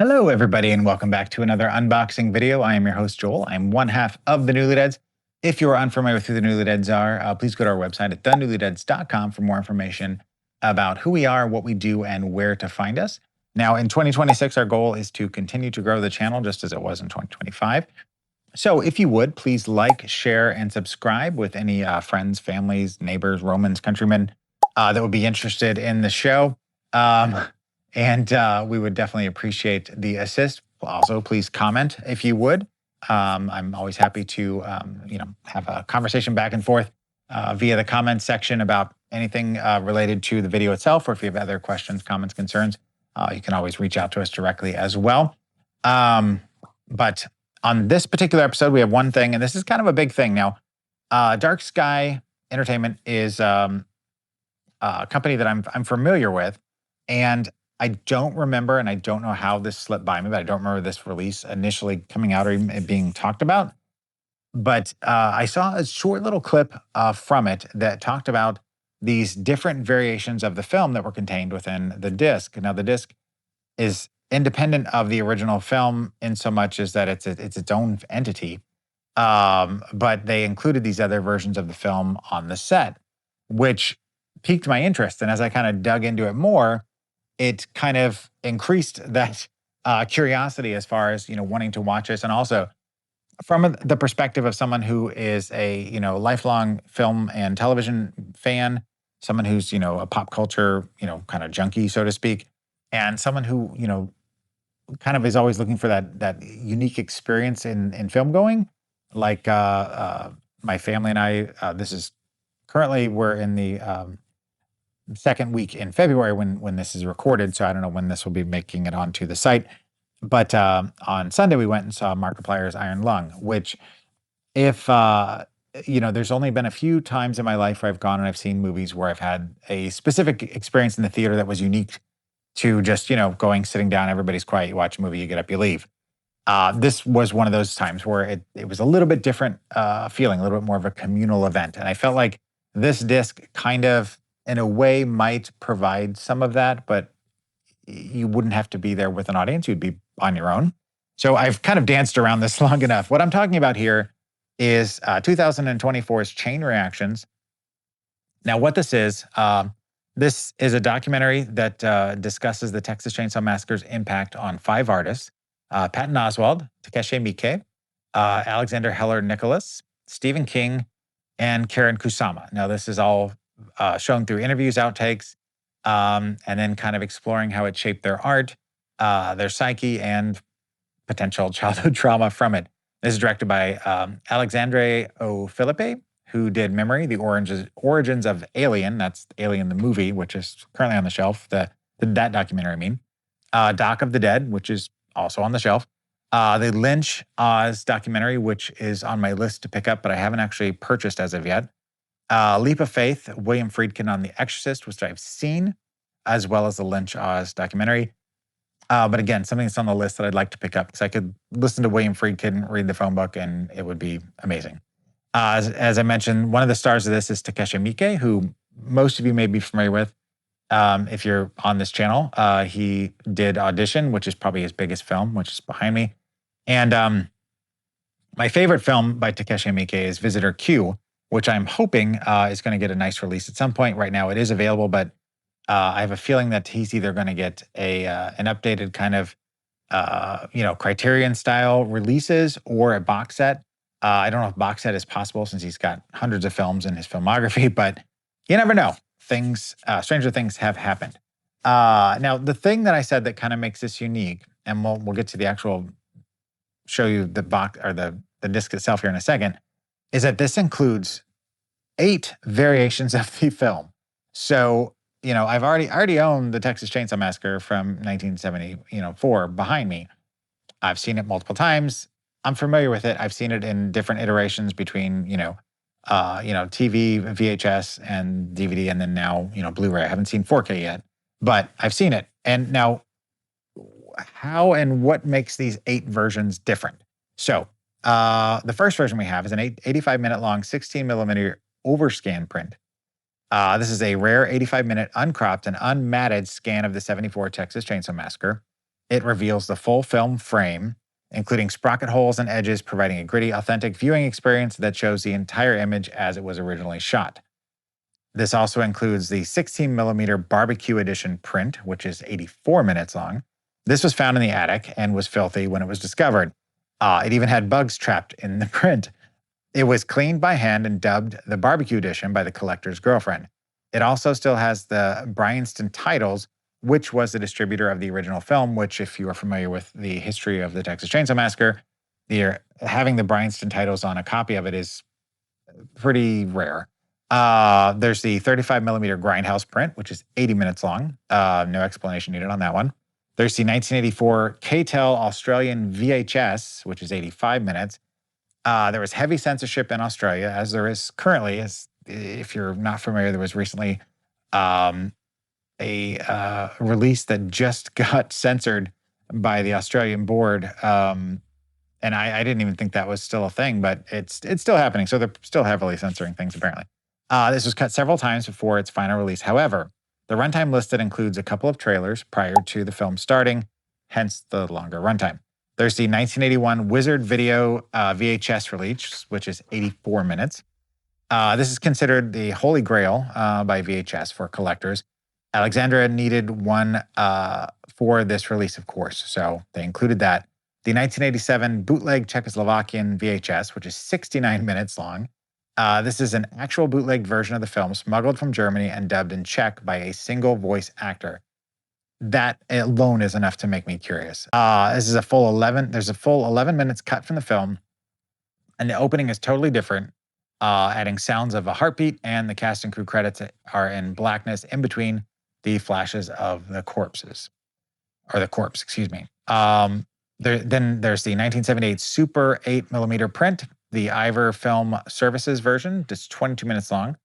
Hello, everybody, and welcome back to another unboxing video. I am your host, Joel. I'm one half of the Newlydeads. If you are unfamiliar with who the Newlydeads are, please go to our website at thenewlydeads.com for more information about who we are, what we do, and where to find us. Now, in 2026, our goal is to continue to grow the channel just as it was in 2025. So if you would, please like, share, and subscribe with any friends, families, neighbors, Romans, countrymen that would be interested in the show. And we would definitely appreciate the assist. Also, please comment if you would. I'm always happy to, have a conversation back and forth via the comments section about anything related to the video itself, or if you have other questions, comments, concerns, you can always reach out to us directly as well. But on this particular episode, we have one thing, and this is kind of a big thing. Now, Dark Sky Entertainment is a company that I'm familiar with, and I don't remember, and I don't know how this slipped by me, but I don't remember this release initially coming out or even it being talked about. But I saw a short little clip from it that talked about these different variations of the film that were contained within the disc. Now, the disc is independent of the original film in so much as that it's its own entity. But they included these other versions of the film on the set, which piqued my interest. And as I kind of dug into it more, it kind of increased that curiosity as far as, wanting to watch this. And also from the perspective of someone who is a, lifelong film and television fan, someone who's, a pop culture, kind of junkie, so to speak, and someone who, kind of is always looking for that unique experience in film going. Like my family and I, this is currently, we're in the second week in February when this is recorded, so I don't know when this will be making it onto the site. But on Sunday, we went and saw Markiplier's Iron Lung, which if, there's only been a few times in my life where I've gone and I've seen movies where I've had a specific experience in the theater that was unique to just, going, sitting down, everybody's quiet, you watch a movie, you get up, you leave. This was one of those times where it was a little bit different feeling, a little bit more of a communal event. And I felt like this disc kind of, in a way, might provide some of that, but you wouldn't have to be there with an audience. You'd be on your own. So I've kind of danced around this long enough. What I'm talking about here is 2024's Chain Reactions. Now, what this is a documentary that discusses the Texas Chainsaw Massacre's impact on 5 artists: Patton Oswalt, Takeshi Miike, Alexander Heller Nicholas, Stephen King, and Karen Kusama. Now, this is all shown through interviews, outtakes, and then kind of exploring how it shaped their art, their psyche, and potential childhood trauma from it. This is directed by Alexandre O. Philippe, who did Memory, the Origins of Alien. That's Alien the movie, which is currently on the shelf. That documentary, I mean. Doc of the Dead, which is also on the shelf. The Lynch Oz documentary, which is on my list to pick up, but I haven't actually purchased as of yet. Leap of Faith, William Friedkin on The Exorcist, which I've seen, as well as the Lynch Oz documentary. But again, something that's on the list that I'd like to pick up because I could listen to William Friedkin read the phone book and it would be amazing. As I mentioned, one of the stars of this is Takeshi Miike, who most of you may be familiar with if you're on this channel. He did Audition, which is probably his biggest film, which is behind me. And my favorite film by Takeshi Miike is Visitor Q, which I'm hoping is going to get a nice release at some point. Right now it is available, but I have a feeling that he's either going to get an updated kind of, Criterion style releases or a box set. I don't know if box set is possible since he's got hundreds of films in his filmography, but you never know. Stranger things have happened. Now, the thing that I said that kind of makes this unique, and we'll get to the actual, show you the box or the disc itself here in a second, is that this includes 8 variations of the film. So, I've already owned the Texas Chainsaw Massacre from 1974 behind me. I've seen it multiple times. I'm familiar with it. I've seen it in different iterations between, TV, VHS, and DVD, and then now, Blu-ray. I haven't seen 4K yet, but I've seen it. And now, how and what makes these 8 versions different? So, the first version we have is an 85-minute long 16mm overscan print. This is a rare 85-minute uncropped and unmatted scan of the 74 Texas Chainsaw Massacre. It reveals the full film frame, including sprocket holes and edges, providing a gritty, authentic viewing experience that shows the entire image as it was originally shot. This also includes the 16mm barbecue edition print, which is 84 minutes long. This was found in the attic and was filthy when it was discovered. It even had bugs trapped in the print. It was cleaned by hand and dubbed the barbecue edition by the collector's girlfriend. It also still has the Bryanston titles, which was the distributor of the original film, which, if you are familiar with the history of the Texas Chainsaw Massacre, having the Bryanston titles on a copy of it is pretty rare. There's the 35mm grindhouse print, which is 80 minutes long. No explanation needed on that one. There's the 1984 KTEL Australian VHS, which is 85 minutes. There was heavy censorship in Australia, as there is currently. As if you're not familiar, there was recently a release that just got censored by the Australian board. And I didn't even think that was still a thing, but it's still happening. So they're still heavily censoring things, apparently. This was cut several times before its final release. However, the runtime listed includes a couple of trailers prior to the film starting, hence the longer runtime. There's the 1981 Wizard Video VHS release, which is 84 minutes. This is considered the holy grail by VHS for collectors. Alexandra needed one for this release, of course, so they included that. The 1987 bootleg Czechoslovakian VHS, which is 69 minutes long. This is an actual bootlegged version of the film, smuggled from Germany and dubbed in Czech by a single voice actor. That alone is enough to make me curious. This is a full 11. There's a full 11 minutes cut from the film, and the opening is totally different, adding sounds of a heartbeat, and the cast and crew credits are in blackness in between the flashes of the corpses, or the corpse, excuse me. Then there's the 1978 Super 8mm print, the Ivor Film Services version, just 22 minutes long.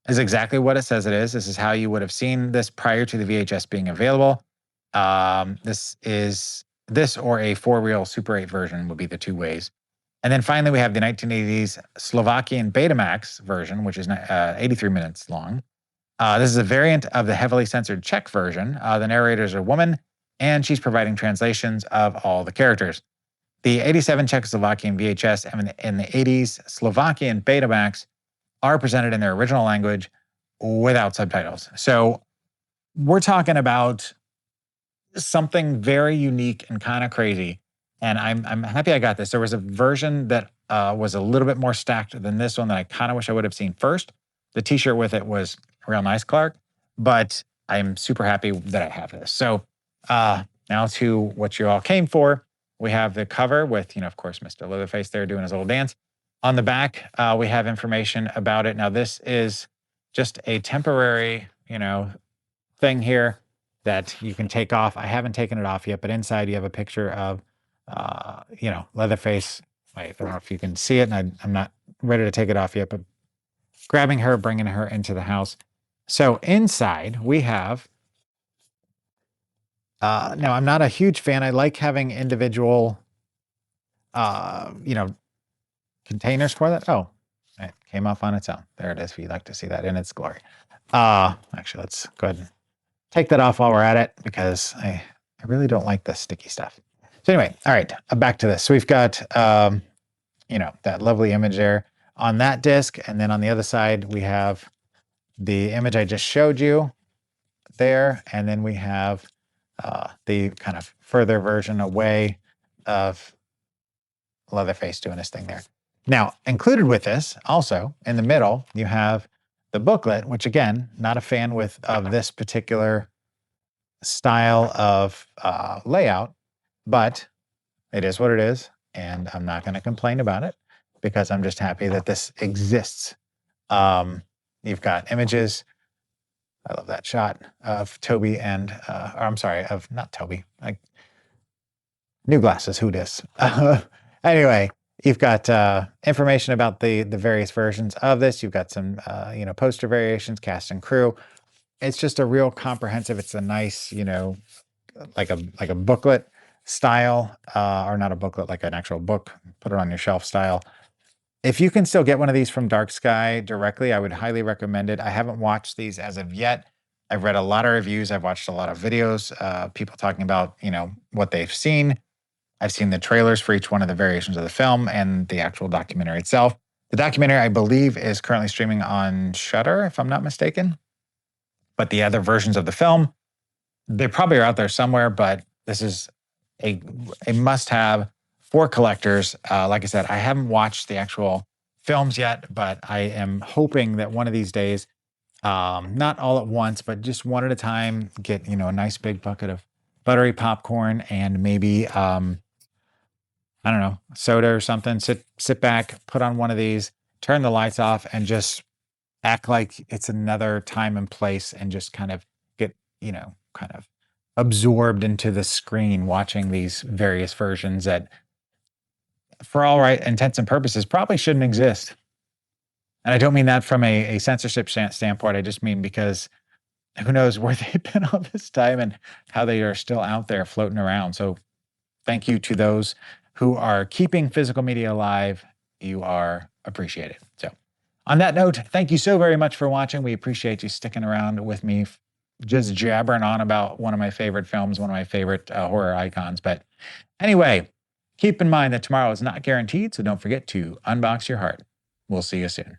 Is exactly what it says it is. This is how you would have seen this prior to the VHS being available. This or a 4-reel Super 8 version would be the two ways. And then finally, we have the 1980s Slovakian Betamax version, which is 83 minutes long. This is a variant of the heavily censored Czech version. The narrator is a woman, and she's providing translations of all the characters. The 87 Czechoslovakian VHS and the 80s Slovakian Betamax are presented in their original language without subtitles. So we're talking about something very unique and kind of crazy. And I'm happy I got this. There was a version that was a little bit more stacked than this one that I kind of wish I would have seen first. The t-shirt with it was real nice, Clark, but I'm super happy that I have this. So now to what you all came for. We have the cover with, of course, Mr. Leatherface there doing his little dance. On the back, we have information about it. Now, this is just a temporary, thing here that you can take off. I haven't taken it off yet, but inside you have a picture of, Leatherface. Wait, I don't know if you can see it, and I'm not ready to take it off yet, but grabbing her, bringing her into the house. So inside we have, now I'm not a huge fan. I like having individual, containers for that. Oh, it came off on its own. There it is. If you'd like to see that in its glory. Actually, let's go ahead and take that off while we're at it, because I really don't like the sticky stuff. So anyway, all right, back to this. So we've got, that lovely image there on that disc. And then on the other side, we have the image I just showed you there. And then we have the kind of further version away of Leatherface doing his thing there. Now, included with this, also in the middle, you have the booklet, which again, not a fan of this particular style of layout, but it is what it is, and I'm not going to complain about it because I'm just happy that this exists. You've got images. I love that shot of Toby and, or I'm sorry, of not Toby, like New Glasses, who dis? Anyway, you've got information about the various versions of this. You've got some, poster variations, cast and crew. It's just a real comprehensive. It's a nice, like a booklet style, or not a booklet, like an actual book. Put it on your shelf style. If you can still get one of these from Dark Sky directly, I would highly recommend it. I haven't watched these as of yet. I've read a lot of reviews. I've watched a lot of videos, people talking about, what they've seen. I've seen the trailers for each one of the variations of the film and the actual documentary itself. The documentary, I believe, is currently streaming on Shudder, if I'm not mistaken. But the other versions of the film, they probably are out there somewhere, but this is a must-have for collectors. Like I said, I haven't watched the actual films yet, but I am hoping that one of these days, not all at once, but just one at a time, get, a nice big bucket of buttery popcorn and maybe, I don't know, soda or something, sit back, put on one of these, turn the lights off, and just act like it's another time and place and just kind of get, kind of absorbed into the screen watching these various versions that, for all right intents and purposes, probably shouldn't exist. And I don't mean that from a censorship standpoint. I just mean because who knows where they've been all this time and how they are still out there floating around. So thank you to those who are keeping physical media alive. You are appreciated. So on that note, thank you so very much for watching. We appreciate you sticking around with me, just jabbering on about one of my favorite films, one of my favorite horror icons. But anyway, keep in mind that tomorrow is not guaranteed, so don't forget to unbox your heart. We'll see you soon.